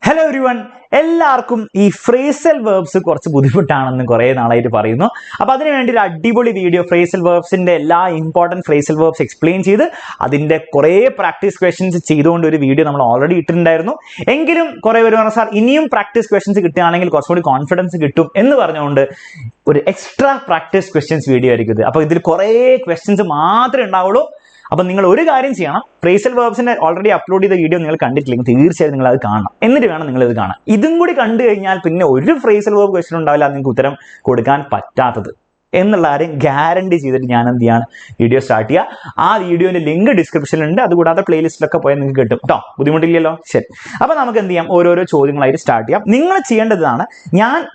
Hello everyone, എല്ലാവർക്കും ഈ phrasal verbs കുറച്ച് ബുദ്ധിമുട്ടാണെന്ന് കുറേ നാളായിട്ട് പറയുന്നു. അപ്പോൾ അതിന് വേണ്ടി ഒരു അടിപൊളി വീഡിയോ ഫ്രേസൽ വേർബ്സിന്റെ എല്ലാ ഇമ്പോർട്ടൻറ്റ് ഫ്രേസൽ വേർബ്സ് എക്സ്പ്ലെയിൻ ചെയ്ത് അതിന്റെ കുറേ പ്രാക്ടീസ് ക്വസ്റ്റ്യൻസ് ചെയ്തുകൊണ്ട് ഒരു വീഡിയോ നമ്മൾ ഓൾറെഡി ഇട്ടിട്ടുണ്ടായിരുന്നു. എങ്കിലും കുറേ പേര് പറഞ്ഞു, സാർ ഇനിയും പ്രാക്ടീസ് ക്വസ്റ്റ്യൻസ് കിട്ടുകയാണെങ്കിൽ കുറച്ചുകൂടി കോൺഫിഡൻസ് കിട്ടും എന്ന് പറഞ്ഞുകൊണ്ട് ഒരു എക്സ്ട്രാ പ്രാക്ടീസ് ക്വസ്റ്റ്യൻസ് വീഡിയോ ആയിരിക്കും ഇത്. അപ്പോൾ ഇതിൽ കുറേ ക്വസ്റ്റ്യൻസ് മാത്രമേ ഉണ്ടാവുള്ളൂ. അപ്പൊ നിങ്ങൾ ഒരു കാര്യം ചെയ്യണം, ഫ്രേസൽ വേർബ്സിന്റെ ഓൾറെഡി അപ്ലോഡ് ചെയ്ത വീഡിയോ നിങ്ങൾ കണ്ടിട്ടില്ലെങ്കിൽ തീർച്ചയായും നിങ്ങൾ അത് കാണണം. എന്നിട്ട് വേണം നിങ്ങൾ ഇത് കാണാൻ. ഇതും കൂടി കണ്ടു കഴിഞ്ഞാൽ പിന്നെ ഒരു ഫ്രേസൽ വേർബ് ക്വസ്റ്റ്യൻ ഉണ്ടാവില്ല നിങ്ങൾക്ക് ഉത്തരം കൊടുക്കാൻ പറ്റാത്തത് എന്നുള്ള കാര്യം ഗ്യാരണ്ടി ചെയ്തിട്ട് ഞാൻ എന്ത് ചെയ്യാണ് വീഡിയോ സ്റ്റാർട്ട് ചെയ്യുക. ആ വീഡിയോന്റെ ലിങ്ക് ഡിസ്ക്രിപ്ഷനിലുണ്ട്. അതുകൂടാതെ പ്ലേലിസ്റ്റിലൊക്കെ പോയാൽ നിങ്ങൾക്ക് കിട്ടും കേട്ടോ, ബുദ്ധിമുട്ടില്ലല്ലോ. ശരി, അപ്പൊ നമുക്ക് എന്ത് ചെയ്യാം, ഓരോരോ ചോദ്യങ്ങളായിട്ട് സ്റ്റാർട്ട് ചെയ്യാം. നിങ്ങൾ ചെയ്യേണ്ടതാണ്,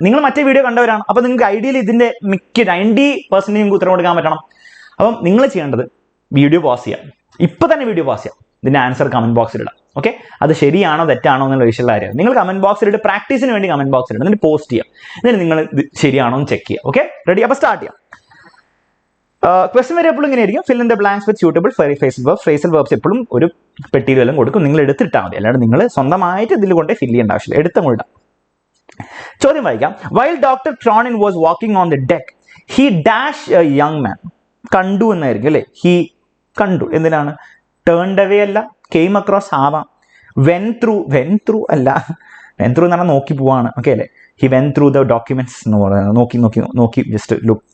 നിങ്ങൾ മറ്റേ വീഡിയോ കണ്ടവരാണ്, അപ്പൊ നിങ്ങൾക്ക് ഐഡിയയിൽ ഇതിന്റെ മിക്ക 90% നിങ്ങൾക്ക് ഉത്തരം കൊടുക്കാൻ പറ്റണം. അപ്പം നിങ്ങൾ ചെയ്യേണ്ടത് വീഡിയോ പോസ് ചെയ്യാം, ഇപ്പൊ തന്നെ വീഡിയോ പോസ് ചെയ്യാം, ഇതിന്റെ ആൻസർ കമന്റ് ബോക്സിൽ ഇടാം. ഓക്കെ, അത് ശരിയാണോ തെറ്റാണോ എന്നുള്ള വിഷയമുള്ള കാര്യം നിങ്ങൾ കമന്റ് ബോക്സിൽ ഇട്ട് പ്രാക്ടീസിന് വേണ്ടി കമന്റ് ബോക്സിൽ ഇടും, എന്നിട്ട് പോസ്റ്റ് ചെയ്യാം. എന്നിട്ട് നിങ്ങൾ ശരിയാണോ എന്ന് ചെക്ക് ചെയ്യാം. Okay, ready? അപ്പൊ സ്റ്റാർട്ട് ചെയ്യാം. ക്വസ്റ്റ്യൻ വരെ എപ്പോഴും ഇങ്ങനെ ആയിരിക്കും, fill in the blanks with suitable phrasal verbs. Phrasal verbs എപ്പോഴും ഒരു പെട്ടിയിൽ വല്ലതും കൊടുക്കും, നിങ്ങൾ എടുത്തിട്ടാൽ മതി, അല്ലാണ്ട് നിങ്ങൾ സ്വന്തമായിട്ട് ഇതിൽ കൊണ്ട് ഫിൽ ചെയ്യേണ്ട ആവശ്യമില്ല, എടുത്തങ്ങോട്ടാം. ചോദ്യം വായിക്കാം. While doctor Tronin was walking on the deck he dash a young man. കണ്ടു എന്നായിരിക്കും അല്ലേ, ഹി കണ്ടു. എന്തിനാണ്? ടേൺഡ് അവേ അല്ല, കെയിം അക്രോസ് ആവാം, വെൻ ത്രൂ അല്ല, വെൻ ത്രൂ എന്ന് പറഞ്ഞാൽ നോക്കി പോവാണ്. ഓക്കെ അല്ലേ, he went through the documents എന്ന് പറയുന്നത് നോക്കി ജസ്റ്റ് ലുക്ക്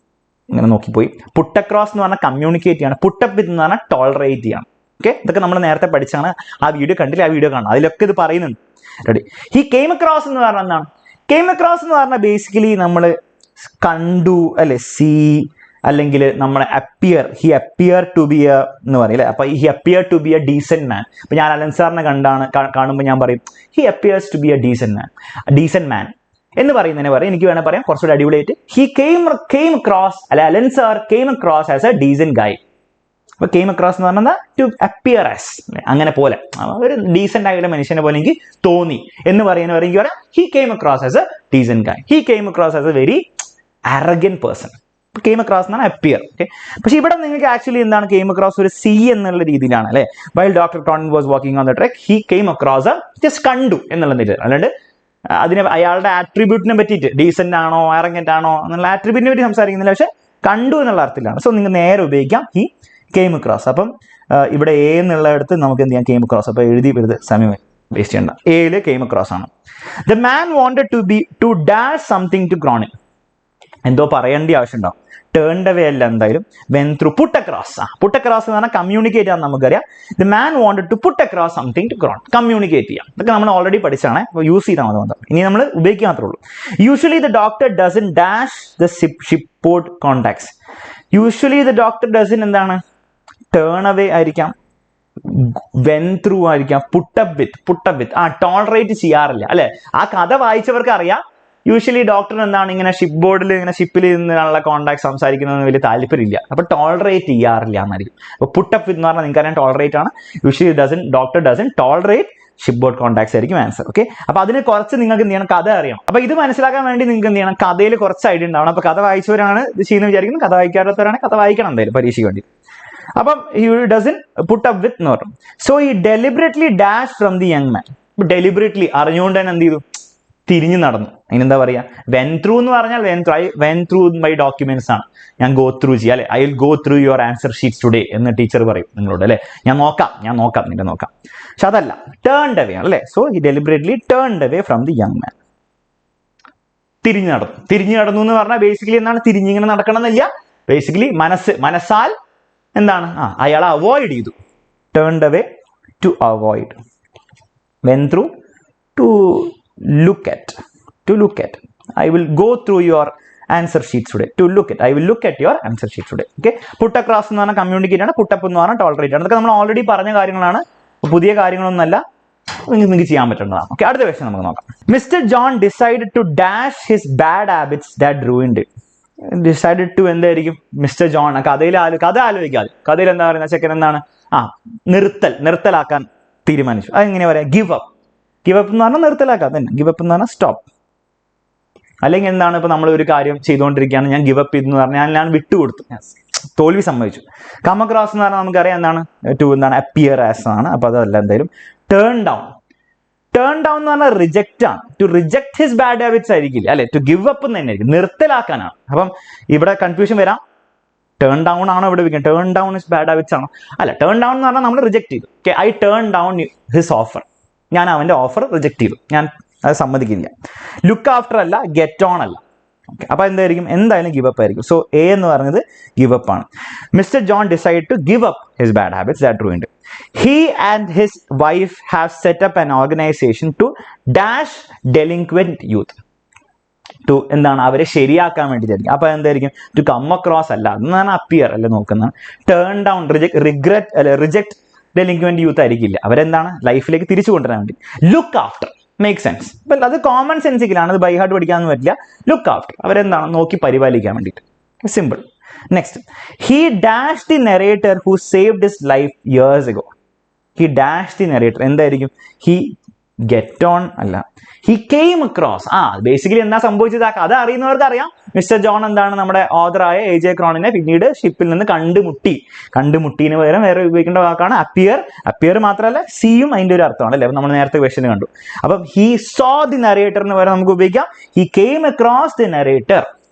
ഇങ്ങനെ നോക്കിപ്പോയി. പുട്ട് അക്രോസ് എന്ന് പറഞ്ഞാൽ കമ്മ്യൂണിക്കേറ്റ് ചെയ്യാണ്, പുട്ടപ്പ് വിത്ത് എന്ന് പറഞ്ഞാൽ ടോളറേറ്റ് ചെയ്യാണ്. ഓക്കെ, ഇതൊക്കെ നമ്മൾ നേരത്തെ പഠിച്ചാണ്. ആ വീഡിയോ കണ്ടില്ല, ആ വീഡിയോ കാണാം, അതിലൊക്കെ ഇത് പറയുന്നുണ്ട്. റെഡി? ഹി കെയിം അക്രോസ് എന്ന് പറഞ്ഞാൽ എന്താണ്? കെയിം അക്രോസ് എന്ന് പറഞ്ഞാൽ ബേസിക്കലി നമ്മൾ കണ്ടു അല്ലെ, സീ, അല്ലെങ്കിൽ നമ്മളെ he appear to be a എന്ന് പറയും അല്ലെ. അപ്പൊ he appear to be a decent man. അപ്പൊ ഞാൻ അലൻ സാറിനെ കാണുമ്പോൾ ഞാൻ പറയും he appears to be a decent man എന്ന് പറയുന്നതിനെ പറയും. എനിക്ക് വേണേൽ പറയാം കുറച്ചുകൂടി അടിപൊളിയായിട്ട്, ഹി കെയിം അക്രോസ് അല്ലെ, Alan sir came across as a decent guy. അപ്പൊ കെയിം അക്രോസ് എന്ന് പറഞ്ഞാൽ ടു അപ്പിയർ ആസ്, അങ്ങനെ പോലെ ഒരു ഡീസെന്റ് ആയിട്ടുള്ള മനുഷ്യനെ പോലെ എനിക്ക് തോന്നി എന്ന് പറയുന്നവർ എനിക്ക് പറയാം he came across as a decent Guy. He came across as A very arrogant person. Came across എന്നാണ് അപ്പിയർ. ഓക്കെ, പക്ഷെ ഇവിടെ നിങ്ങൾക്ക് ആക്ച്വലി എന്താണ് കെയിം അക്രോസ് ഒരു സി എന്നുള്ള രീതിയിലാണ് അല്ലെ. While doctor Tronin was walking on the track he came across just കണ്ടു എന്നുള്ള രീതിയിൽ, അല്ലാണ്ട് അതിനെ അയാളുടെ ആട്രിബ്യൂട്ടിനെ പറ്റിയിട്ട് ഡീസെന്റ് ആണോ ആരഗന്റ് ആണോ എന്നുള്ള ആട്രിബ്യൂട്ടിനെ പറ്റി സംസാരിക്കുന്നില്ല, പക്ഷെ കണ്ടു എന്നുള്ള അർത്ഥത്തിലാണ്. സോ നിങ്ങൾ നേരെ ഉപയോഗിക്കാം ഹി കെയിം അക്രോസ്. അപ്പം ഇവിടെ എ എന്നുള്ളടത്ത് നമുക്ക് എന്ത് ചെയ്യാം, കെയിം അക്രോസ്. അപ്പൊ എഴുതി വെറുതെ സമയം വേസ്റ്റ് ചെയ്യണ്ട, എയില് കെയിം അക്രോസ് ആണ്. The man wanted to dash something to Cronin. എന്തോ പറയേണ്ട ആവശ്യമുണ്ടാവും. ടേൺഡ് അവേ അല്ല, എന്തായാലും വെൻ ത്രൂ. പുട്ട് അക്രോസ് എന്ന് പറഞ്ഞാൽ കമ്മ്യൂണിക്കേറ്റ് ചെയ്യാൻ നമുക്കറിയാം. The man wanted to put across something to Cronin, communicate ചെയ്യാം. ഇതൊക്കെ നമ്മൾ ഓൾറെഡി പഠിച്ചാണ്, അപ്പോൾ യൂസ് ചെയ്താൽ മതി മാത്രം. ഇനി നമ്മൾ ഉപയോഗിക്കാൻ മാത്രമേ ഉള്ളൂ. Usually the doctor doesn't dash the shipboard contacts. Usually the doctor doesn't എന്താണ്, ടേൺ അവേ ആയിരിക്കാം, വെൻ ത്രൂ ആയിരിക്കാം, പുട്ടപ്പ് വിത്ത് ടോളറേറ്റ് ചെയ്യാറില്ല അല്ലെ. ആ കഥ വായിച്ചവർക്ക് അറിയാം യൂഷ്വലി ഡോക്ടർ എന്താണ് ഇങ്ങനെ ഷിപ്പിൽ നിന്നുള്ള കോണ്ടാക്ട് സംസാരിക്കുന്നതിന് വലിയ താല്പര്യമില്ല, അപ്പൊ ടോളറേറ്റ് ചെയ്യാറില്ല എന്നായിരിക്കും. അപ്പൊ പുട്ടപ്പ് എന്ന് പറഞ്ഞാൽ നിങ്ങൾക്കറിയാം ടോളറേറ്റ് ആണ്. Usually doctor doesn't tolerate shipboard contacts ആയിരിക്കും ആൻസർ. ഓക്കെ, അപ്പൊ അതിന് കുറച്ച് നിങ്ങൾക്ക് എന്ത് ചെയ്യണം, കഥ അറിയണം. അപ്പൊ ഇത് മനസ്സിലാക്കാൻ വേണ്ടി നിങ്ങൾക്ക് എന്ത് ചെയ്യണം, കഥയിൽ കുറച്ച് ഐഡിയ ഉണ്ടാവണം. അപ്പൊ കഥ വായിച്ചവരാണ് ഇത് ചെയ്യുന്നത് വിചാരിക്കുന്നത്, കഥ വായിക്കാത്തവരാണ് കഥ വായിക്കണം എന്തായാലും പരീക്ഷയ്ക്ക് വേണ്ടി. അപ്പം he doesn't put up with എന്ന് പറഞ്ഞു. So he deliberately dash from the young man. Deliberately അറിഞ്ഞുകൊണ്ട് തന്നെ എന്ത് ചെയ്തു, തിരിഞ്ഞു നടന്നു. അതിനെന്താ പറയാ, വെൻ ത്രൂ എന്ന് പറഞ്ഞാൽ വെൻ ത്രൂ മൈ ഡോക്യുമെന്റ്സ് ആണ്, ഞാൻ ഗോ ത്രൂ ചെയ്യാം അല്ലെ. I will go through your answer sheets today എന്ന് ടീച്ചർ പറയും നിങ്ങളോട് അല്ലെ. ഞാൻ നോക്കാം നിന്റെ നോക്കാം. പക്ഷെ അതല്ല, ടേൺഡ് അവേ ആണ് അല്ലെ. So he deliberately turned away from the young man. തിരിഞ്ഞു നടന്നു എന്ന് പറഞ്ഞാൽ ബേസിക്കലി എന്താണ്, തിരിഞ്ഞിങ്ങനെ നടക്കണം എന്നില്ല. ബേസിക്കലി മനസ്സാൽ എന്താണ്, അയാളെ അവോയ്ഡ് ചെയ്തു. Turned away to avoid. When through to look at. I will go through your answer sheets today. I will look at your answer sheets today. Okay, put across എന്ന് പറഞ്ഞാൽ communicate ആണ്, put up എന്ന് പറഞ്ഞാൽ tolerate ആണ്. അതൊക്കെ നമ്മൾ already പറഞ്ഞ കാര്യങ്ങളാണ്, പുതിയ കാര്യങ്ങളൊന്നല്ല, നിങ്ങൾക്ക് ചെയ്യാൻ പറ്റുന്നതാണ്. ഓക്കെ, അടുത്ത ക്വസ്റ്റ്യൻ നമുക്ക് നോക്കാം. Mister John decided to dash his bad habits that ruined it. Decided to എന്തായിരിക്കും, മിസ്റ്റർ ജോൺ. കഥ ആലോചിക്കാതെ, കഥയിൽ എന്താ പറയുന്നത്, ചെക്കൻ എന്താണ്, നിർത്തലാക്കാൻ തീരുമാനിച്ചു. അതെങ്ങനെയാ പറയാ, ഗിവ് അപ്പ് എന്ന് പറഞ്ഞാൽ നിർത്തലാക്കാം തന്നെ. ഗിവ് അപ്പ് എന്ന് പറഞ്ഞാൽ സ്റ്റോപ്പ്. അല്ലെങ്കിൽ എന്താണ്, ഇപ്പൊ നമ്മൾ ഒരു കാര്യം ചെയ്തുകൊണ്ടിരിക്കുകയാണ്, ഞാൻ ഗിവ് അപ്പ് ചെയ്തെന്ന് പറഞ്ഞാൽ ഞാൻ വിട്ടുകൊടുത്തു, തോൽവി സംഭവിച്ചു. കം അക്രോസ് എന്ന് പറഞ്ഞാൽ നമുക്കറിയാം എന്താണ്, ടു എന്താണ്, അപ്പിയർ ആസ് ആണ്. അപ്പൊ അതല്ല, എന്തായാലും ടേൺ ടേൺ ഡൗൺ എന്ന് പറഞ്ഞാൽ റിജക്റ്റ് ആണ്. To reject his bad habits ആയിരിക്കില്ല അല്ലെ, ടു ഗിവ് അപ്പ് തന്നെ ആയിരിക്കും, നിർത്തലാക്കാനാണ്. അപ്പം ഇവിടെ കൺഫ്യൂഷൻ വരാം. ടേൺ ഡൗൺ ആണോ ഇവിടെ വെക്കുന്നത്? Turn down his bad habits ആണോ? അല്ല, ടേൺ ഡൗൺ എന്ന് പറഞ്ഞാൽ നമ്മൾ റിജക്ട് ചെയ്തു. Okay, I turn down his offer. ഞാൻ അവന്റെ ഓഫർ റിജക്ട് ചെയ്തു, ഞാൻ അത് സമ്മതിക്കില്ല. ലുക്ക് ആഫ്റ്റർ അല്ല, ഗെറ്റ് ഓൺ അല്ല. ഓക്കെ, അപ്പൊ എന്തായിരിക്കും? എന്തായാലും ഗിവ് അപ്പ് ആയിരിക്കും. സോ എ എന്ന് പറയുന്നത് ഗിവ് അപ്പ് ആണ്. Mister John decide to give up his bad habits that ruined. He and his wife have set up an organization to dash delinquent youth. To എന്താണ്? അവരെ ശരിയാക്കാൻ വേണ്ടിയിട്ടായിരിക്കും. അപ്പൊ എന്തായിരിക്കും? To come across അല്ല, അതാണ് അപ്പിയർ അല്ല നോക്കുന്നത്. ടേൺ ഡൗൺ, റിഗ്രറ്റ് അല്ലെ, റിജക്ട് ഡെലിക്വന്റ് യൂത്ത് ആയിരിക്കില്ല. അവരെന്താണ്? ലൈഫിലേക്ക് തിരിച്ചു കൊണ്ടുവരാൻ വേണ്ടി. Look after make sense. അപ്പൊ അത് കോമൺ സെൻസിക്കലാണ്, അത് ബൈ ഹാർട്ട് പഠിക്കാനൊന്നും പറ്റില്ല. ലുക്ക് ആഫ്റ്റർ അവരെന്താണ്? നോക്കി പരിപാലിക്കാൻ വേണ്ടിയിട്ട്. Simple. Next, he dashed the narrator who saved his life years ago. He dashed the narrator. എന്തായിരിക്കും? He get on അല്ല, he came across. ബേസിക്കലി എന്താ സംഭവിച്ചത്? ആ കഥ അറിയുന്നവർക്ക് അറിയാം. മിസ്റ്റർ ജോൺ എന്താണ്? നമ്മുടെ ഓഥറായ AJ ക്രോണിനെ പിന്നീട് ഷിപ്പിൽ നിന്ന് കണ്ടുമുട്ടിന് പകരം വേറെ ഉപയോഗിക്കേണ്ട വാക്കാണ് അപ്പിയർ. അപ്പിയർ മാത്രമല്ല, സിയും അതിന്റെ ഒരു അർത്ഥമാണ് അല്ലെ, നമ്മൾ നേരത്തെ ക്വസ്റ്റ്യൻ കണ്ടു. അപ്പം he saw the narrator എന്ന് പകരം നമുക്ക് ഉപയോഗിക്കാം he came across the narrator,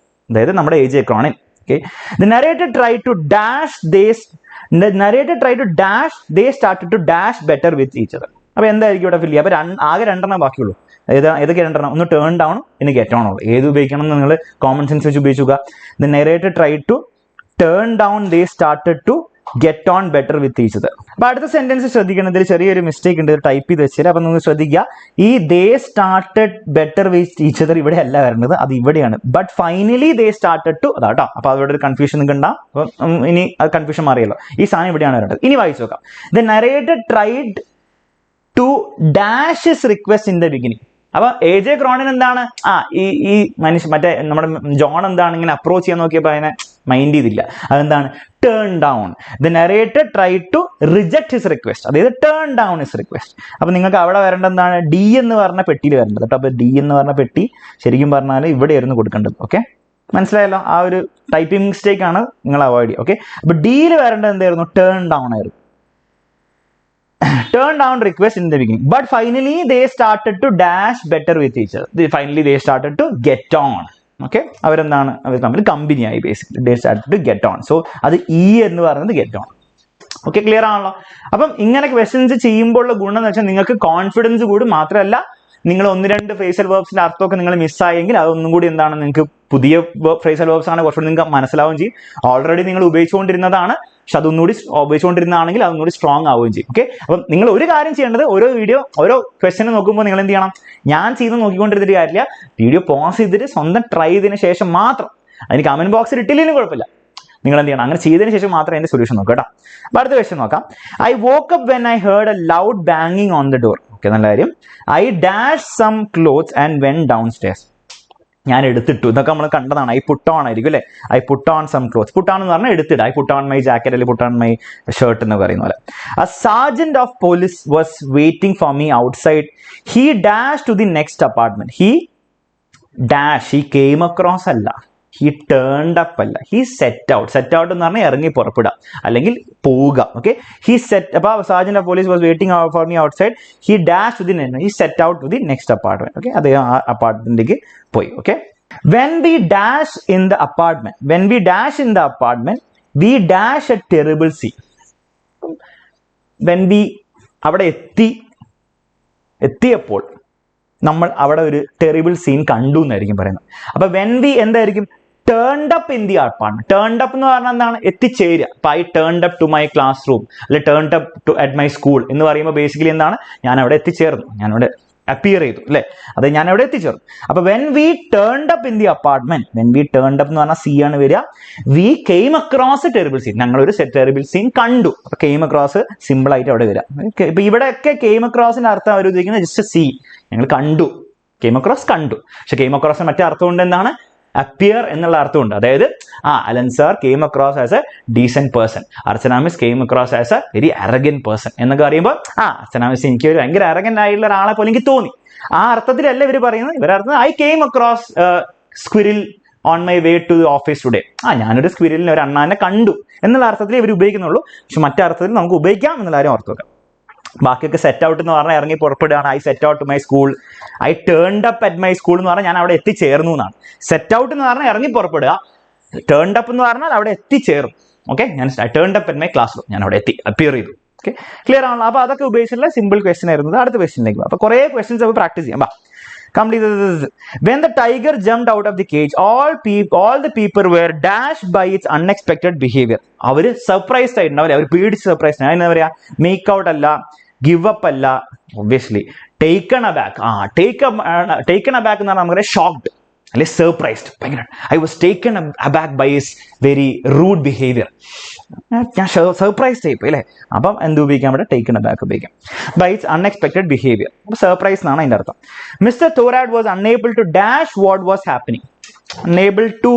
അതായത് നമ്മുടെ AJ Cronin. Okay, the narrator tried to dash, they started to dash better with each other. അപ്പൊ എന്തായിരിക്കും ഇവിടെ ഫില്ല്? അപ്പൊ ആകെ രണ്ടെണ്ണം ബാക്കിയുള്ളൂ. ഏതൊക്കെ രണ്ടെണ്ണം? ഒന്ന് ടേൺ ഡൗൺ, പിന്നെ ഗെറ്റ് ഓൺ ഉള്ളൂ. ഏത് ഉപയോഗിക്കണം എന്ന് നിങ്ങൾ കോമൺ സെൻസ് വെച്ച് ഉപയോഗിക്കുക. The narrator tried to turn down, they started to get on better with each other. അപ്പൊ അടുത്ത സെന്റൻസ് ശ്രദ്ധിക്കണം, ഇതിൽ ചെറിയൊരു മിസ്റ്റേക്ക് ഉണ്ട്, ടൈപ്പ് ചെയ്ത് വെച്ചാൽ. അപ്പൊ നിങ്ങൾ ശ്രദ്ധിക്കുക, ഈ they started better with each other ഇവിടെ അല്ല വരുന്നത്, അത് ഇവിടെയാണ്. But finally they started to, അതാട്ടോ. അപ്പൊ അവിടെ ഒരു കൺഫ്യൂഷൻ നിങ്ങൾക്ക് ഉണ്ടാവും. അപ്പം ഇനി അത് കൺഫ്യൂഷൻ മാറിയല്ലോ. ഈ സാധനം ഇവിടെയാണ് വരേണ്ടത്. ഇനി വായിച്ചു നോക്കാം. The narrator tried to dash his request in the beginning. അപ്പൊ AJ ക്രോണിൻ എന്താണ്? ഈ മനുഷ്യ മറ്റേ നമ്മുടെ ജോൺ എന്താണ് ഇങ്ങനെ അപ്രോച്ച് ചെയ്യാൻ നോക്കിയപ്പോ അതിനെ മൈൻഡ് ചെയ്തില്ല. അതെന്താണ്? Turn down. The narrator try to reject his request, അതായത് ടേൺ ഡൗൺ ഹിസ് റിക്വസ്റ്റ്. അപ്പൊ നിങ്ങൾക്ക് അവിടെ വരേണ്ടത് എന്താണ്? ഡി എന്ന് പറഞ്ഞ പെട്ടിയിൽ വരേണ്ടത് കേട്ടോ. അപ്പൊ ഡി എന്ന് പറഞ്ഞ പെട്ടി ശരിക്കും പറഞ്ഞാൽ ഇവിടെയായിരുന്നു കൊടുക്കേണ്ടത്. ഓക്കെ, മനസ്സിലായല്ലോ? ആ ഒരു ടൈപ്പിംഗ് മിസ്റ്റേക്ക് ആണ് നിങ്ങൾ അവോയ്ഡ് ചെയ്യുക. ഓക്കെ, അപ്പൊ ഡിയിൽ വരേണ്ടത് എന്തായിരുന്നു? ടേൺ ഡൗൺ ആയിരുന്നു. Turn down request in the beginning, but finally they started to dash better with each other. They started to get on. Okay, അവരെന്താണ്? അവർ തമ്മിൽ കമ്പനിയായി. Basically they started to get on. So അത് എന്ന് പറയുന്നത് get on. Okay, clear ആണല്ലോ? അപ്പം ഇങ്ങനെ ക്വസ്റ്റ്യൻസ് ചെയ്യുമ്പോൾ ഉള്ള ഗുണം എന്ന് വെച്ചാൽ നിങ്ങൾക്ക് കോൺഫിഡൻസ് കൂടും. മാത്രമല്ല, നിങ്ങൾ ഒന്ന് രണ്ട് ഫ്രേസൽ വേർബ്സിന്റെ അർത്ഥമൊക്കെ നിങ്ങൾ മിസ്സായെങ്കിൽ അതൊന്നും കൂടി എന്താണ്, നിങ്ങൾക്ക് പുതിയ ഫ്രേസൽ വേർബ്സ് ആണ് കുറച്ചുകൂടി നിങ്ങൾക്ക് മനസ്സിലാവുകയും ചെയ്യും. ഓൾറെഡി നിങ്ങൾ ഉപയോഗിച്ചുകൊണ്ടിരുന്നതാണ്, പക്ഷെ അതൊന്നുകൂടി ഉപയോഗിച്ചുകൊണ്ടിരുന്നതാണെങ്കിൽ അതൊന്നുകൂടി സ്ട്രോങ് ആവുകയും ചെയ്യും. ഓക്കെ, അപ്പം നിങ്ങൾ ഒരു കാര്യം ചെയ്യേണ്ടത്, ഓരോ വീഡിയോ ഓരോ ക്വസ്റ്റ്യൻ നോക്കുമ്പോൾ നിങ്ങൾ എന്ത് ചെയ്യണം? ഞാൻ ചെയ്ത് നോക്കിക്കൊണ്ടിരുന്നിട്ട് കാര്യമില്ല, വീഡിയോ പോസ് ചെയ്തിട്ട് സ്വന്തം ട്രൈ ചെയ്തതിന് ശേഷം മാത്രം, അതിന് കമന്റ് ബോക്സിൽ ഇട്ടില്ലെങ്കിലും കുഴപ്പമില്ല, നിങ്ങൾ എന്ത് ചെയ്യണം? അങ്ങനെ ചെയ്തതിന് ശേഷം മാത്രം അതിന്റെ സൊല്യൂഷൻ നോക്കുക കേട്ടോ. അപ്പൊ അടുത്ത ക്വസ്റ്റ്യൻ നോക്കാം. I woke up when I heard a loud ബാങ്ങിങ് ഓൺ ദ ഡോർ. ഓക്കെ, നല്ല കാര്യം. I dash some clothes and went downstairs. ഞാൻ എടുത്തിട്ടു, ഇതൊക്കെ നമ്മൾ കണ്ടതാണ്. ഐ പുട്ട് ഓൺ ആയിരിക്കും അല്ലെ. I put on some clothes. Put on എന്ന് പറഞ്ഞാൽ എടുത്തിട്ട്. I put on my jacket അല്ലെങ്കിൽ പുട്ട് ഓൺ മൈ ഷർട്ട് എന്ന് പറയുന്ന പോലെ. A sergeant of police was waiting for me outside. He dashed to the next apartment. He came across അല്ല, he turned up അല്ല, he set out. set out എന്ന് പറഞ്ഞാൽ ഇറങ്ങി പുറപ്പെടുക അല്ലെങ്കിൽ പോവുക. ഓക്കെ, അപ്പൊ sergeant of police was waiting for me outside. He dashed to the next. He set out to the next apartment. Okay, അദ്ദേഹം ആ അപ്പാർട്ട്മെന്റിലേക്ക് പോയി. Okay, when we dash in the apartment, we dash a terrible scene. when we അവിടെ എത്തിയപ്പോൾ നമ്മൾ അവിടെ ഒരു terrible scene കണ്ടു എന്നായിരിക്കും പറയുന്നത്. അപ്പൊ when we എന്തായിരിക്കും? turned up in the apartment. turned up എന്ന് പറഞ്ഞാൽ എന്താണ്? എത്തിച്ചേരുക. അപ്പൊ I turned up to my classroom അല്ലെ turned up at my school എന്ന് പറയുമ്പോൾ ബേസിക്കലി എന്താണ്? ഞാൻ അവിടെ എത്തിച്ചേർന്നു, ഞാൻ അവിടെ അപ്പിയർ ചെയ്തു അല്ലെ, അത് ഞാൻ അവിടെ എത്തിച്ചേർന്നു. അപ്പൊ when we turned up in the apartment, എന്ന് പറഞ്ഞാൽ സി ആണ് വരിക. we came across a terrible scene. ഞങ്ങൾ ഒരു terrible scene കണ്ടു. അപ്പൊ came across സിമ്പിൾ ആയിട്ട് അവിടെ വരിക. ഇപ്പൊ ഇവിടെയൊക്കെ came acrossന്റെ അർത്ഥം അവർ ഉദ്ദേശിക്കുന്നത് ജസ്റ്റ് സി, ഞങ്ങൾ കണ്ടു, came across കണ്ടു. പക്ഷെ came across മറ്റേ അർത്ഥം കൊണ്ട് എന്താണ്? അപ്പിയർ എന്നുള്ള അർത്ഥമുണ്ട്. അതായത് Allen sir came across as a decent person, Archana miss came across as a very arrogant person എന്നൊക്കെ പറയുമ്പോൾ അർച്ചന മിസ് എനിക്ക് ഒരു ഭയങ്കര arrogant ആയിട്ടുള്ള ഒരാളെ പോലെ എനിക്ക് തോന്നി. ആ അർത്ഥത്തിലല്ല ഇവർ പറയുന്നത്. ഇവരർത്ഥം I came across squirrel on my way to the office today. ഞാനൊരു സ്ക്വിരലിനെ, ഒരു അണ്ണാനെ കണ്ടു എന്നുള്ള അർത്ഥത്തിൽ ഇവർ ഉപയോഗിക്കുന്നുള്ളൂ. പക്ഷെ മറ്റേ അർത്ഥത്തിൽ നമുക്ക് ഉപയോഗിക്കാം എന്നുള്ള കാര്യം ഓർത്ത് വെക്കാം. ബാക്കിയൊക്കെ സെറ്റ് ഔട്ട് എന്ന് പറഞ്ഞാൽ ഇറങ്ങി പുറപ്പെടുകയാണ്. I set out to my school, I turned up at my school എന്ന് പറഞ്ഞാൽ ഞാൻ അവിടെ എത്തിച്ചേർന്നു എന്നാണ്. സെറ്റ് ഔട്ട് എന്ന് പറഞ്ഞാൽ ഇറങ്ങി പുറപ്പെടുക, ടേൺഡ് അപ്പ് എന്ന് പറഞ്ഞാൽ അവിടെ എത്തിച്ചേറും. ഓക്കെ, ഞാൻ I turned up at my class room, ഞാൻ അവിടെ എത്തി, അപ്പിയർ ചെയ്തു. ഓക്കെ, ക്ലിയർ ആണല്ലോ. അപ്പോൾ അതൊക്കെ ഉപയോഗിച്ചിട്ടുള്ള സിമ്പിൾ ക്വസ്റ്റൻ ആയിരുന്നു. അടുത്ത ക്വസ്റ്റനിലേക്ക് അപ്പോൾ കുറേ ക്വസ്റ്റൻസ് നമുക്ക് പ്രാക്ടീസ് ചെയ്യാം. Complete this. When the tiger jumped out of the cage, all the people were dashed by its unexpected behavior. അവര് സർപ്രൈസ്ഡ് ആയിട്ടുണ്ടാവില്ലേ, അവർ പേടിച്ച് സർപ്രൈസ്ഡ്. എന്താ പറയാ, മേക്ക് ഔട്ട് അല്ല, ഗിവ് അപ്പ് അല്ല, obviously taken aback. Taken aback എന്ന് പറഞ്ഞാൽ നമുക്കറിയാം ഷോക്ക്ഡ് അല്ലെ സർപ്രൈസ്ഡ്. ഭയങ്കര I was taken aback by his very rude behaviour. ഞാൻ സർപ്രൈസ്ഡ് ആയിപ്പോയി അല്ലേ. അപ്പം എന്ത് ഉപയോഗിക്കാൻ പറ്റും, ടേക്കൺ അബാക്ക് ഉപയോഗിക്കാം. By its unexpected behaviour. അപ്പോൾ സർപ്രൈസ് എന്നാണ് അതിൻ്റെ അർത്ഥം. Mister Thorat was unable to dash what was happening. Unable to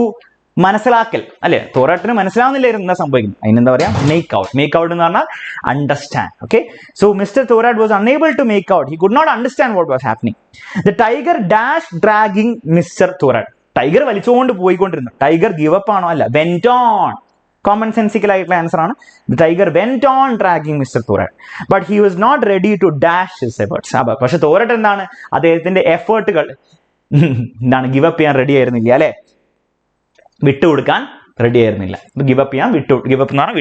മനസ്സിലാക്കൽ അല്ലെ, തോറാട്ടിന് മനസ്സിലാവുന്നില്ലായിരുന്നു എന്താ സംഭവിക്കുന്നത്. അതിനെന്താ പറയാ, മേക്ക് ഔട്ട്. മേക്ക് ഔട്ട് എന്ന് പറഞ്ഞാൽ understand. Okay, so mister Thorat was unable to make out, he could not understand what was happening. The tiger dash dragging mister Thorat. Tiger വലിച്ചുകൊണ്ട് പോയിക്കൊണ്ടിരുന്നു. Tiger give up ആണോ, അല്ല, വെന്റ് ഓൺ. കോമൺ സെൻസിക്കൽ ആയിട്ടുള്ള answer ആണ്. The tiger went on dragging mister Thorat, but he was not ready to dash his efforts. പക്ഷെ തോറാഡ് എന്താണ്, അദ്ദേഹത്തിന്റെ എഫേർട്ടുകൾ എന്താണ്, ഗിവ് അപ്പ് ചെയ്യാൻ റെഡി ആയിരുന്നില്ല അല്ലെ, വിട്ടുകൊടുക്കാൻ റെഡി ആയിരുന്നില്ല. ഗിവ് അപ്പ് ചെയ്യാൻ ഗിവ് അപ്പ് എന്ന് പറഞ്ഞാൽ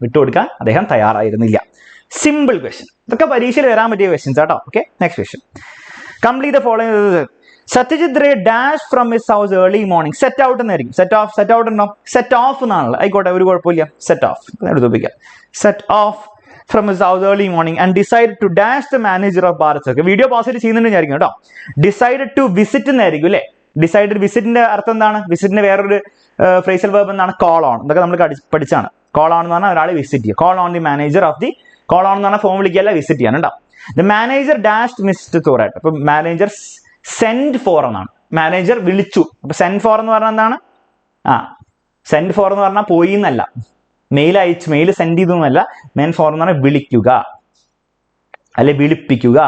വിട്ടുകൊടുക്കാൻ അദ്ദേഹം തയ്യാറായിരുന്നില്ല. Simple question. ഇതൊക്കെ പരീക്ഷയിൽ വരാൻ പറ്റിയ ക്വസ്റ്റ്യൻസ് കേട്ടോ. Okay, next question. Complete the following. Satyajit Ray dash from his house early morning. Set out എന്നായിരിക്കും. സെറ്റ് ഔട്ട് ഉണ്ടോ, സെറ്റ് ഓഫ് എന്നാണല്ലോ. ആയിക്കോട്ടെ, ഒരു കുഴപ്പമില്ല. സെറ്റ് ഓഫ് എടുത്ത് ഉപയോഗിക്കാം. Set off from his house early morning and decide to dash the manager of Bharat circle. Video posit ചെയ്യുന്നുണ്ടെന്നായിരിക്കും കേട്ടോ. Decide to visit എന്നായിരിക്കും അല്ലേ. ഡിസൈഡ്, വിസിറ്റിന്റെ അർത്ഥം എന്താണ്, വിസിറ്റിന്റെ വേറൊരു ഫ്രേസൽ വെർബ് എന്താണ്, കോൾ ഓൺ. ഇതൊക്കെ നമ്മൾ പഠിച്ചാണ്. കോൾ ഓൺ എന്ന് പറഞ്ഞാൽ ഒരാളെ വിസിറ്റ് ചെയ്യുക. Call on the manager of the, call on എന്ന് പറഞ്ഞാൽ ഫോം വിളിക്കുകയല്ല, വിസിറ്റ് ചെയ്യാൻ കേട്ടോ. The manager dashed mister Thorat. അപ്പൊ മാനേജർ സെൻഡ് ഫോർ എന്നാണ്. മാനേജർ വിളിച്ചു. അപ്പൊ സെൻഡ് ഫോർ എന്ന് പറഞ്ഞാൽ എന്താണ്, സെൻഡ് ഫോർ എന്ന് പറഞ്ഞാൽ പോയി എന്നല്ല, മെയിൽ സെൻഡ് ചെയ്തു എന്നല്ല. മെൻ ഫോർ എന്ന് പറഞ്ഞാൽ വിളിക്കുക അല്ലെ വിളിപ്പിക്കുക.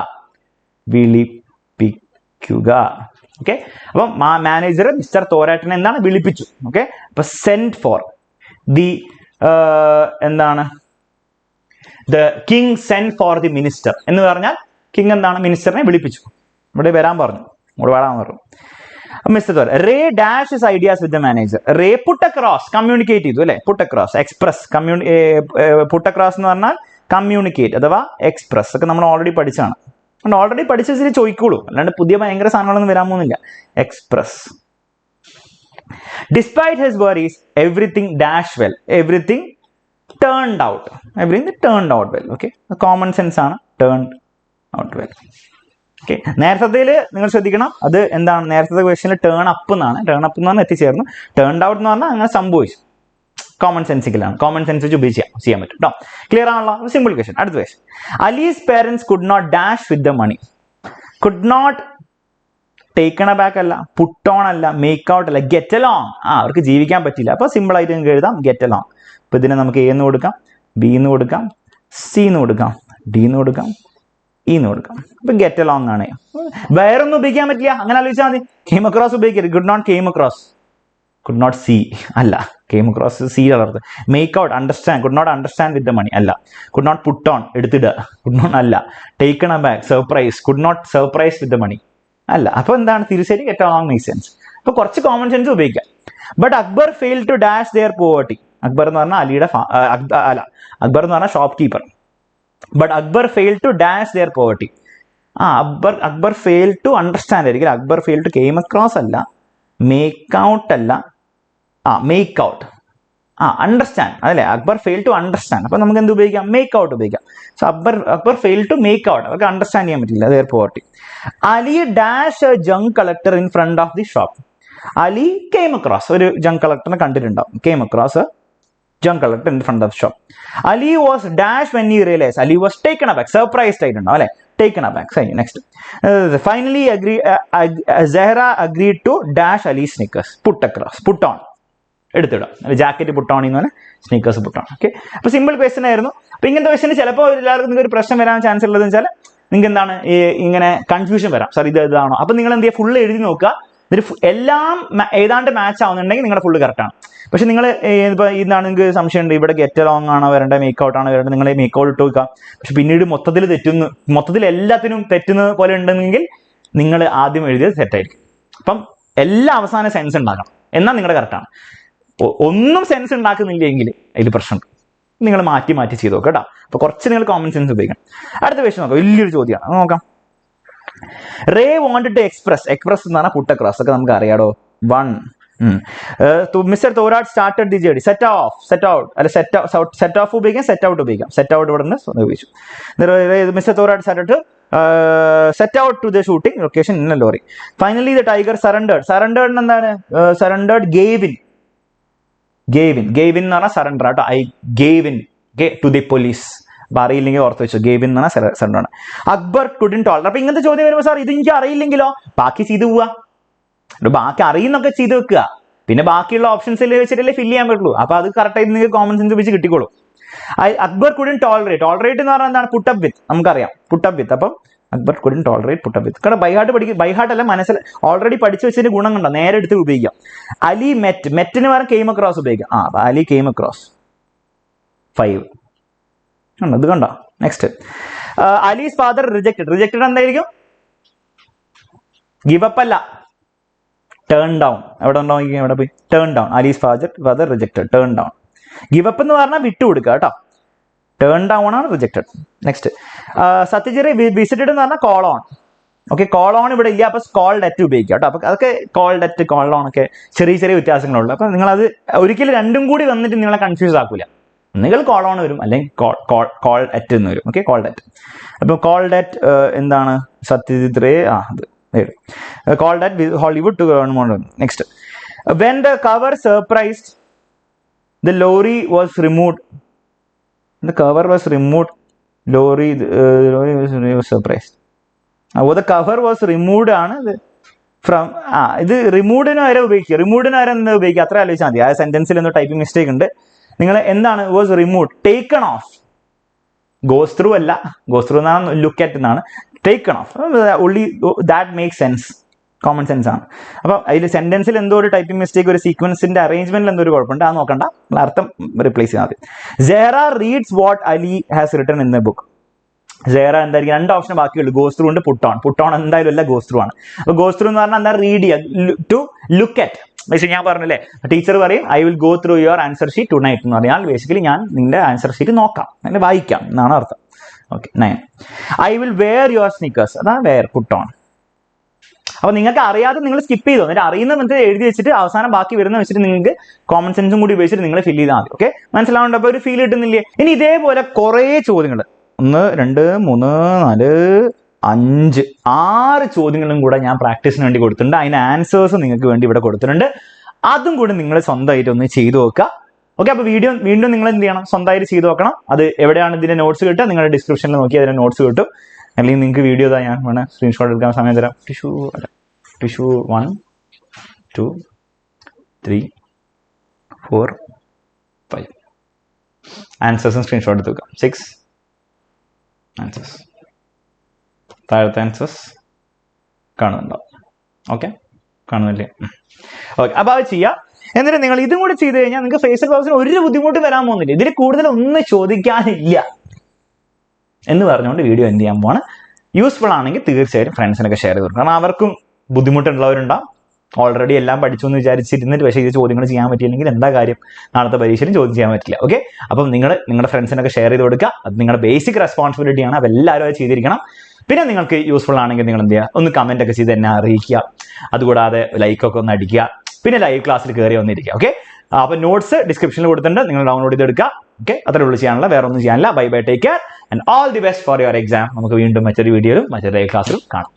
ഓക്കെ, അപ്പൊ മാനേജർ മിസ്റ്റർ തോരാട്ടിനെ എന്താണ്, വിളിപ്പിച്ചു. ഓക്കെ, അപ്പൊ സെൻഡ് ഫോർ ദി എന്താണ്, the king send for the minister എന്ന് പറഞ്ഞാൽ കിങ് എന്താണ്, മിനിസ്റ്ററിനെ വിളിപ്പിച്ചു. ഇവിടെ വരാൻ പറഞ്ഞു. Mister Thorat dash his ideas with the manager. റേ പുട്ട് അക്രോസ്, കമ്മ്യൂണിക്കേറ്റ് ചെയ്തു അല്ലെ. Put across, express, put across എന്ന് പറഞ്ഞാൽ കമ്മ്യൂണിക്കേറ്റ് അഥവാ എക്സ്പ്രസ്. ഒക്കെ നമ്മൾ ഓൾറെഡി പഠിച്ചാണ്. ഓൾറെഡി പഠിച്ചതിൽ ചോദിക്കുള്ളൂ, അല്ലാണ്ട് പുതിയ ഭയങ്കര സാധനങ്ങളൊന്നും വരാൻ പോകുന്നില്ല. Express. Despite his worries everything dash well. Everything turned out. Well. Okay, common sense ആണ്. Turned out well. ഓക്കെ, നേരത്തെ നിങ്ങൾ ശ്രദ്ധിക്കണം. അത് എന്താണ്, നേരത്തെ ക്വസ്റ്റ്യനിൽ ടേൺ അപ്പ് എന്നാണ്. ടേൺ അപ്പ് എന്ന് പറഞ്ഞാൽ എത്തിച്ചേർന്നു. ടേൺഡ് ഔട്ട് എന്ന് പറഞ്ഞാൽ അങ്ങനെ സംഭവിച്ചു. കോമൺ സെൻസിക്കലാണ്. കോമൺ സെൻസ് വെച്ച് ഉപയോഗിച്ച് ചെയ്യാൻ പറ്റും കേട്ടോ. ക്ലിയർ ആണല്ലോ. Simple question. അടുത്ത question. Alice's parents could not dash with the money. Could not taken back അല്ല, പുട്ട് ഓൺ അല്ല, മേക്ക് ഔട്ട് അല്ല, ഗെറ്റ് അലോങ്. അവർക്ക് ജീവിക്കാൻ പറ്റില്ല. അപ്പൊ സിമ്പിൾ ആയിട്ട് നിങ്ങൾക്ക് എഴുതാം ഗെറ്റ് അലോങ്. അപ്പൊ ഇതിനെ നമുക്ക് എ എന്ന് കൊടുക്കാം, ബി എന്ന് കൊടുക്കാം, സി എന്ന് കൊടുക്കാം, ഡി എന്ന് കൊടുക്കാം, ഇ എന്ന് കൊടുക്കാം. അപ്പൊ ഗെറ്റ് അലോങ് ആണ്. വേറൊന്നും ഉപയോഗിക്കാൻ പറ്റില്ല, അങ്ങനെ ആലോചിച്ചാൽ മതി. കെയിം അക്രോസ് ഉപയോഗിക്കരുത്. Could not came across, could not see അല്ല. കെയിം അക്രോസ് സി അർത്ഥം. Make out, understand, could not understand with the money അല്ല. കുഡ് നോട്ട് പുട്ട് ഓൺ, എടുത്തിടുക, കുഡ് നോട്ട് അല്ല. Taken aback, surprise, could not surprise with the money അല്ല. അപ്പൊ എന്താണ് തിരിച്ചടി, get along make sense. അപ്പൊ കുറച്ച് കോമൺ സെൻസ് ഉപയോഗിക്കാം. But Akbar fail to dash their poverty. Akbar എന്ന് പറഞ്ഞാൽ അലിയുടെ അല്ല, അക്ബർ എന്ന് പറഞ്ഞാൽ shopkeeper. But Akbar fail to dash their poverty. Akbar fail to understand ആയിരിക്കും. Akbar fail to came across അല്ല, മേക്ക് ഔട്ട് അല്ല, മേക്ക് ഔട്ട്, അണ്ടർസ്റ്റാൻഡ് അതല്ലേ. Akbar fail to understand. അപ്പൊ നമുക്ക് എന്ത് ഉപയോഗിക്കാം, മേക്ക് ഔട്ട് ഉപയോഗിക്കാം. So Akbar fail to make out, അവർക്ക് അണ്ടർസ്റ്റാൻഡ് ചെയ്യാൻ പറ്റില്ല. There poverty. Ali dash a junk collector in front of the shop. Ali came across, ഒരു ജങ്ക് കളക്ടറിനെ കണ്ടിട്ടുണ്ടാവും. Came across junk collector in front of the shop. Ali was dashed when he realized. Ali was taken aback, surprised ആയിട്ടുണ്ടോ അല്ലെ, taken aback. Next. Finally Zahra agreed to dash Ali's sneakers. Put across, put on, എടുത്തിടാം. Jacket put on എന്ന് പറഞ്ഞാൽ sneakers put on. Okay, അപ്പൊ simple question ആയിരുന്നു. അപ്പൊ ഇങ്ങനത്തെ ക്വസ്റ്റന് ചിലപ്പോൾ എല്ലാവർക്കും നിങ്ങൾക്ക് ഒരു പ്രശ്നം വരാൻ ചാൻസ് ഉള്ളതെന്ന് വെച്ചാൽ നിങ്ങൾക്ക് എന്താണ് ഇങ്ങനെ കൺഫ്യൂഷൻ വരാം. സാർ ഇത് ഇതാണോ? അപ്പൊ നിങ്ങൾ എന്ത് ചെയ്യുക, ഫുൾ എഴുതി നോക്കുക. എല്ലാം ഏതാണ്ട് മാച്ച് ആവുന്നുണ്ടെങ്കിൽ നിങ്ങളുടെ ഫുള്ള് കറക്റ്റാണ്. പക്ഷെ നിങ്ങൾ ഇപ്പോൾ ഇതാണ് നിങ്ങൾക്ക് സംശയമുണ്ട്, ഇവിടെ ഗെറ്റ് ലോങ് ആണോ വരേണ്ടത്, മേക്ക് ഔട്ട് ആണോ വരേണ്ടത്, നിങ്ങൾ മേക്ക് ഔട്ട് ഇട്ട് വെക്കുക. പക്ഷെ പിന്നീട് മൊത്തത്തിൽ എല്ലാത്തിനും തെറ്റുന്നത് പോലെ ഉണ്ടെങ്കിൽ നിങ്ങൾ ആദ്യം എഴുതിയത് തെറ്റായിരിക്കും. അപ്പം എല്ലാ അവസാന സെൻസ് ഉണ്ടാക്കണം, എന്നാൽ നിങ്ങളുടെ കറക്റ്റാണ്. ഒന്നും സെൻസ് ഉണ്ടാക്കുന്നില്ലെങ്കിൽ അതിൽ പ്രശ്നമുണ്ട്. നിങ്ങൾ മാറ്റി ചെയ്ത് നോക്കുക കേട്ടോ. അപ്പോൾ കുറച്ച് നിങ്ങൾ കോമൺ സെൻസ് ഉപയോഗിക്കണം. അടുത്ത ക്വസ്റ്റ്യൻ നോക്കാം, വലിയൊരു ചോദ്യമാണ്, നോക്കാം. റേ വാണ്ടഡ് ടു എക്സ്പ്രസ് എന്ന് പറഞ്ഞാൽ പുട്ട് അക്രോസ് ഒക്കെ നമുക്ക് അറിയാടോ. 1 mister Thorat started the journey. Set out അല്ല സെറ്റ് ഓഫ് ഉപയോഗിക്കാം, സെറ്റ് ഔട്ട് ഉപയോഗിക്കാം. സെറ്റ് ഔട്ട് ഇവിടെ നിന്ന് ഉപയോഗിച്ചു. Mister Thorat started set out to the shooting location in a lorry. Finally the tiger surrendered എന്താണ്? സറണ്ടേർഡ് ഗേവ് ഇൻ എന്ന് പറഞ്ഞാൽ സറണ്ടർ കേട്ടോ. I gave in to the police. അപ്പൊ അറിയില്ലെങ്കിൽ ഓർത്ത് വെച്ചു, ഗേവ് ഇൻ എന്ന് പറഞ്ഞാൽ സറണ്ടർ ആണ്. അക്ബർ കുഡിൻ ടോളറേറ്റ്. അപ്പൊ ഇങ്ങനത്തെ ചോദ്യം വരുമ്പോൾ സാർ ഇത് എനിക്ക് അറിയില്ലെങ്കിലോ, ബാക്കി ചെയ്ത് പോവാ. ബാക്കി അറിയുന്നൊക്കെ ചെയ്ത് വെക്കുക, പിന്നെ ബാക്കിയുള്ള ഓപ്ഷൻസിൽ വെച്ചിട്ടല്ലേ ഫില്ല് ചെയ്യാൻ പറ്റുള്ളൂ. അപ്പൊ അത് കറക്റ്റായിട്ട് നിങ്ങൾക്ക് കോമൺ സെൻസ് വെച്ച് കിട്ടിക്കോളൂ. അക്ബർ കുഡിൻ ടോളറേറ്റ് എന്ന് പറഞ്ഞാൽ എന്താണ്? പുട്ടപ്പ് വിത്ത്, നമുക്കറിയാം പുട്ടപ്പ് വിത്ത്. അപ്പം അക്ബർ കുഡിൻ ടോളറേറ്റ് പുട്ടപ്പ് വിത്ത്. കാരണം ബൈഹാർട്ട് അല്ല, മനസ്സിൽ ഓൾറെഡി പഠിച്ചു വെച്ചതിന്റെ ഗുണം കണ്ടോ, നേരെ എടുത്ത് ഉപയോഗിക്കാം. അലി മെറ്റിന് പകരം കെയിം അക്രോസ് ഉപയോഗിക്കാം. അലി കെയിം അക്രോസ് 5 ഇത് കണ്ടോ. നെക്സ്റ്റ്, അലീസ് ഫാദർ റിജക്റ്റഡ് എന്തായിരിക്കും? ഗിവ് അപ്പ് അല്ല, ടേൺ ഡൗൺ. എവിടെ ഉണ്ടോ, എവിടെ പോയി? Turn down. Ali's father rejected, turn down. Give up എന്ന് പറഞ്ഞാൽ വിട്ടുകൊടുക്കുക കേട്ടോ. ടേൺ ഡൗൺ ആണ് റിജക്റ്റഡ്. നെക്സ്റ്റ്, സത്യജിറെ വിസിറ്റഡ് എന്ന് പറഞ്ഞാൽ call on. Okay, call on ഇവിടെ ഇല്ല, അപ്പൊ കോൾഡ് അറ്റ് ഉപയോഗിക്കുക കേട്ടോ. അപ്പൊ അതൊക്കെ കോൾഡ് അറ്റ്, കോൾ ഓൺ ഒക്കെ ചെറിയ വ്യത്യാസങ്ങളുള്ളൂ. അപ്പൊ നിങ്ങളത് ഒരിക്കലും രണ്ടും കൂടി വന്നിട്ട് നിങ്ങളെ കൺഫ്യൂസ് ആക്കൂല. ഒന്നുകിൽ കോൾ ഓൺ വരും, അല്ലെങ്കിൽ കോൾ അറ്റ് എന്ന് വരും. Okay, called at. അപ്പൊ കോൾഡ് അറ്റ് എന്താണ്? Satyajit Ray called at Hollywood to government. Next, when the cover surprised the lorry was removed. The cover was removed. Lorry was surprised. The cover was removed ആണ് from. ഇത് റിമൂവിന് വരെ ഉപയോഗിക്കുക. റിമൂവിന് വരെ എന്താ ഉപയോഗിക്കുക, അത്ര ആലോചിച്ചാൽ മതി. ആ സെന്റൻസിൽ എന്തോ ടൈപ്പിംഗ് മിസ്റ്റേക്ക് ഉണ്ട്. നിങ്ങൾ എന്താണ് was remove, taken of. Goes through അല്ല, ഗോസ് ത്രൂ എന്നാണ്, ലുക്ക് അറ്റ് എന്നാണ്. Taken of only that make sense, common sense ആണ്. അപ്പം അതിൽ സെന്റൻസിൽ എന്തോ ഒരു ടൈപ്പിംഗ് മിസ്റ്റേക്ക്, ഒരു സീക്വൻസിന്റെ അറേഞ്ച്മെന്റിൽ എന്തോ ഒരു കുഴപ്പമുണ്ട്, അത് നോക്കണ്ട, അർത്ഥം റിപ്ലേസ് ചെയ്യാൻ മതി. Zehra reads what Ali has written in the book. Zehra എന്തായിരിക്കും? 2 ഓപ്ഷൻ ബാക്കിയുള്ളൂ, ഗോസ് ത്രൂ ഉണ്ട്, പുട്ട് ഓൺ എന്തായാലും അല്ല, ഗോസ് ത്രൂ ആണ്. അപ്പൊ ഗോസ് ത്രൂ എന്ന് പറഞ്ഞാൽ എന്താ? റീഡ് ചെയ്യുക, ടു ലുക്ക് അറ്റ്. ബേസിക്കലി ഞാൻ പറഞ്ഞല്ലേ, ടീച്ചർ പറയും I will go through your answer sheet tonight എന്ന് പറഞ്ഞാൽ ബേസിക്കലി ഞാൻ നിന്റെ ആൻസർ ഷീറ്റ് നോക്കാം, അങ്ങനെ വായിക്കാം എന്നാണ് അർത്ഥം. Okay, 9 I will wear your sneakers. അതാണ് വെയർ, പുട്ട് ഓൺ. അപ്പൊ നിങ്ങൾക്ക് അറിയാതെ നിങ്ങൾ സ്കിപ്പ് ചെയ്തോ, എന്നിട്ട് അറിയുന്ന മെത്തേഡ് എഴുതി വെച്ചിട്ട് അവസാനം ബാക്കി വരുന്ന വെച്ചിട്ട് നിങ്ങൾക്ക് കോമൺ സെൻസും കൂടി ഉപയോഗിച്ചിട്ട് നിങ്ങൾ ഫില്ല് ചെയ്താൽ മതി. ഓക്കെ, മനസ്സിലാവേണ്ട? അപ്പൊ ഒരു ഫീൽ കിട്ടുന്നില്ലേ? ഇനി ഇതേപോലെ കുറെ ചോദ്യങ്ങൾ, 1 2 3 4 5 6 ചോദ്യങ്ങളും കൂടെ ഞാൻ പ്രാക്ടീസിന് വേണ്ടി കൊടുത്തിട്ടുണ്ട്. അതിന്റെ ആൻസേഴ്സ് നിങ്ങൾക്ക് വേണ്ടി ഇവിടെ കൊടുത്തിട്ടുണ്ട്. അതും കൂടി നിങ്ങൾ സ്വന്തമായിട്ട് ഒന്ന് ചെയ്തു നോക്കുക. ഓക്കെ, അപ്പൊ വീണ്ടും നിങ്ങൾ എന്ത് ചെയ്യണം? സ്വന്തമായിട്ട് ചെയ്തു നോക്കണം. അത് എവിടെയാണ് ഇതിന്റെ നോട്ട്സ് കിട്ടുക? നിങ്ങളുടെ ഡിസ്ക്രിപ്ഷനിൽ നോക്കി അതിന്റെ നോട്ട്സ് കിട്ടും. അല്ലെങ്കിൽ നിങ്ങൾക്ക് വീഡിയോ ഇതാ, ഞാൻ വേണം സ്ക്രീൻഷോട്ട് എടുക്കാൻ സമയം തരാം. ടിഷ്യൂ 1 2 3 4 5 ആൻസേഴ്സും സ്ക്രീൻഷോട്ട് എടുത്ത് വെക്കാം. 6 ആൻസേഴ്സ്, താഴത്തെ ആൻസേഴ്സ് കാണുന്നുണ്ടോ? ഓക്കെ, കാണുന്നില്ലേ? ഓക്കെ, അപ്പൊ അത് ചെയ്യാം. എന്നിട്ട് നിങ്ങൾ ഇതും കൂടി ചെയ്ത് കഴിഞ്ഞാൽ നിങ്ങൾക്ക് ഫേസ്ബുക്ക് ബോക്സിന് ഒരു ബുദ്ധിമുട്ടും വരാൻ പോകുന്നില്ല. ഇതിൽ കൂടുതൽ ഒന്നും ചോദിക്കാനില്ല എന്ന് പറഞ്ഞുകൊണ്ട് വീഡിയോ എന്ത് ചെയ്യാൻ പോവാണ്. യൂസ്ഫുൾ ആണെങ്കിൽ തീർച്ചയായിട്ടും ഫ്രണ്ട്സിനൊക്കെ ഷെയർ ചെയ്ത് കൊടുക്കും. കാരണം അവർക്കും ബുദ്ധിമുട്ടുള്ളവരുണ്ടാവും. ഓൾറെഡി എല്ലാം പഠിച്ചു എന്ന് വിചാരിച്ചിരുന്നിട്ട് പക്ഷേ ഇത് ചോദ്യങ്ങൾ ചെയ്യാൻ പറ്റിയില്ലെങ്കിൽ എന്താ കാര്യം? നാളത്തെ പരീക്ഷയിലും ചോദ്യം ചെയ്യാൻ പറ്റില്ല. ഓക്കെ, അപ്പം നിങ്ങളുടെ ഫ്രണ്ട്സിനൊക്കെ ഷെയർ ചെയ്ത് കൊടുക്കുക. അത് നിങ്ങളുടെ ബേസിക് റെസ്പോൺസിബിലിറ്റിയാണ്. അപ്പോൾ എല്ലാവരും അത് ചെയ്തിരിക്കണം. പിന്നെ നിങ്ങൾക്ക് യൂസ്ഫുൾ ആണെങ്കിൽ നിങ്ങൾ എന്ത് ചെയ്യുക? ഒന്ന് കമന്റ് ഒക്കെ ചെയ്ത് എന്നെ അറിയിക്കുക. അതുകൂടാതെ ലൈക്കൊക്കെ ഒന്ന് അടിക്കുക. പിന്നെ ലൈവ് ക്ലാസ്സിൽ കയറി വന്നിരിക്കുക. ഓക്കെ, അപ്പൊ നോട്ട്സ് ഡിസ്ക്രിപ്ഷനിൽ കൊടുത്തിട്ടുണ്ട്, നിങ്ങൾ ഡൗൺലോഡ് ചെയ്തെടുക്കുക. ഓക്കെ, അത്രേ ഉള്ളൂ ചെയ്യാനുള്ള, വേറെ ഒന്നും ചെയ്യാനില്ല. Bye bye, take care and all the best for your exam. നമുക്ക് വീണ്ടും മറ്റൊരു വീഡിയോയിലും മറ്റൊരു ലൈവ് ക്ലാസ്സിലും കാണാം.